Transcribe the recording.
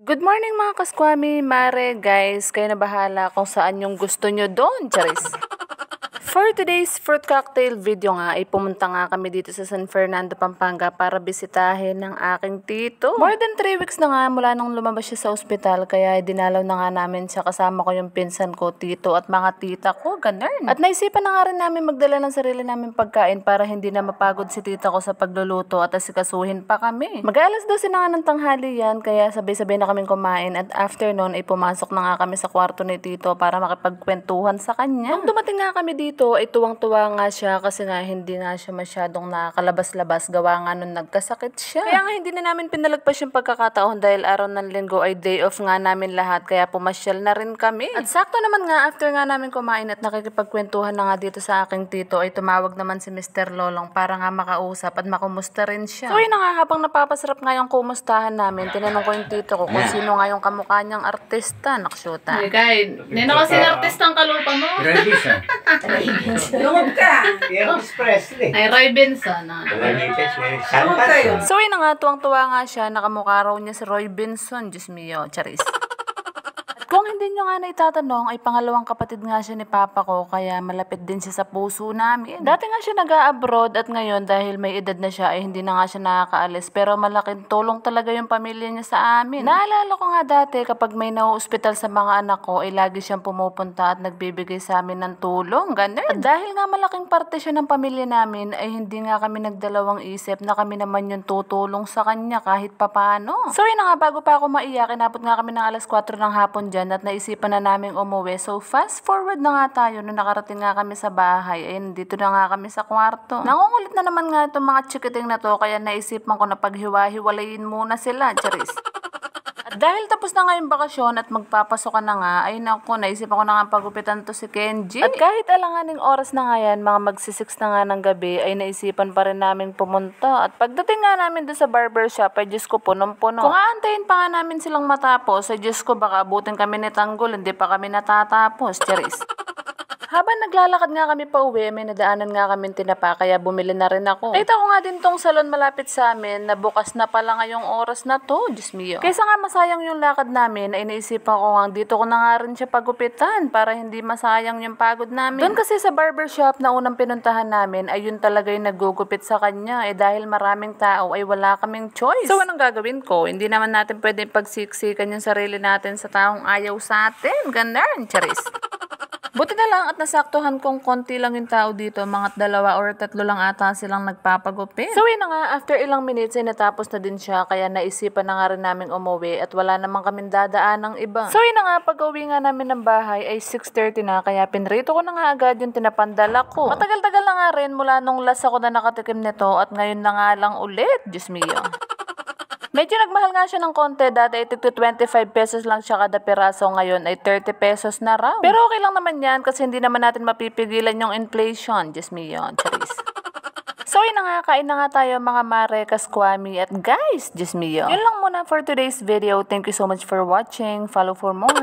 Good morning mga kaskwami, mare, guys. Kayo na bahala kung saan yung gusto nyo doon, charis. For today's fruit cocktail video nga ay pumunta nga kami dito sa San Fernando, Pampanga para bisitahin ng aking tito. More than 3 weeks na nga mula nung lumabas siya sa ospital, kaya dinalaw na nga namin siya, kasama ko yung pinsan ko, tito at mga tita ko, ganun. At naisipan na nga rin namin magdala ng sarili namin pagkain para hindi na mapagod si tita ko sa pagluluto at asikasuhin pa kami. Mag-alas 12 na nga ng tanghali yan, kaya sabay-sabay na kaming kumain at after nun ay pumasok na nga kami sa kwarto ni tito para makipagkwentuhan sa kanya. Nung dumating nga kami dito, ay tuwang-tuwa nga siya kasi nga hindi nga siya masyadong nakakalabas-labas, gawa nga nung nagkasakit siya. Kaya nga hindi na namin pinalagpas yung pagkakataon dahil araw ng linggo ay day off nga namin lahat, kaya pumasyal na rin kami. At sakto naman nga after nga namin kumain at nakikipagkwentuhan na nga dito sa aking tito ay tumawag naman si Mr. Lolong para nga makausap at makumusta rin siya. So yun na nga, habang napapasarap nga yung kumustahan namin, tinanong ko yung tito ko kung sino nga yung kamukha niyang artista. Naksyuta. Guys, nino kasi artistang kalupa mo? Lungod ka. Elvis Presley. Ay, Roy Benson. So yun na nga, tuwang-tuwa nga siya, nakamukha raw niya si Roy Benson. Diyos mio, charis. Kung hindi nyo nga na itatanong, ay pangalawang kapatid nga siya ni Papa ko, kaya malapit din siya sa puso namin. Dati nga siya nag-a-abroad at ngayon dahil may edad na siya ay hindi na nga siya nakakaalis, pero malaking tulong talaga yung pamilya niya sa amin. Naalala ko nga dati kapag may nauospital sa mga anak ko ay lagi siyang pumupunta at nagbibigay sa amin ng tulong, ganun. At dahil nga malaking parte siya ng pamilya namin ay hindi nga kami nagdalawang isip na kami naman yung tutulong sa kanya kahit papano. So yun na nga, bago pa ako maiyak, inabot nga kami ng alas 4 ng hapon dyan at naisipan na naming umuwi. So fast forward na nga tayo, nung nakarating nga kami sa bahay, ay dito na nga kami sa kwarto. Nangungulit na naman nga itong mga chikiting na to, kaya naisipan ko na paghiwa-hiwalayin muna sila, charis. At dahil tapos na nga yung bakasyon at magpapasokan na nga, ay naku, naisipan ko na nga pagupitan to si Kenji. At kahit alanganing oras na nga yan, mga magsisix na nga ng gabi, ay naisipan pa rin namin pumunta. At pagdating nga namin doon sa barbershop, ay Diyos ko, punong-puno. Kung aantayin pa nga namin silang matapos, ay Diyos ko, baka abutin kami ni Tanggol, hindi pa kami natatapos, charis. Habang naglalakad nga kami pa uwi, may nadaanan nga kami tinapa, kaya bumili na rin ako. Nakita ko nga din tong salon malapit sa amin na bukas na pala ngayong oras na to, Diyos mio. Kaysa nga masayang yung lakad namin, ay naisipan ko nga dito ko na nga rin siya pagupitan para hindi masayang yung pagod namin. Doon kasi sa barbershop na unang pinuntahan namin, ay yun talaga yung nagugupit sa kanya. Dahil maraming tao ay wala kaming choice. So anong gagawin ko? Hindi naman natin pwede pagsiksikan yung sarili natin sa taong ayaw sa atin. Ganun, charis. Buti na lang at nasaktuhan kong konti lang yung tao dito, mga 2 or 3 lang ata silang nagpapagupit. So yun na nga, after ilang minutes ay natapos na din siya, kaya naisipan na nga rin naming umuwi at wala naman kaming dadaan ng iba. So yun na nga, pag-uwi nga namin ng bahay ay 6:30 na, kaya pinrito ko na nga agad yung tinapandala ko. Matagal-tagal na nga rin mula nung last ako na nakatikim nito at ngayon na nga lang ulit, Diyos mio. Medyo nagmahal nga siya ng konti, dati ay 25 pesos lang siya kada piraso, ngayon ay 30 pesos na raw. Pero okay lang naman yan kasi hindi naman natin mapipigilan yung inflation, just me yun, charis. So yun na nga, kain na nga tayo mga mare, kaskwami at guys, just me yun. Yun lang muna for today's video. Thank you so much for watching. Follow for more.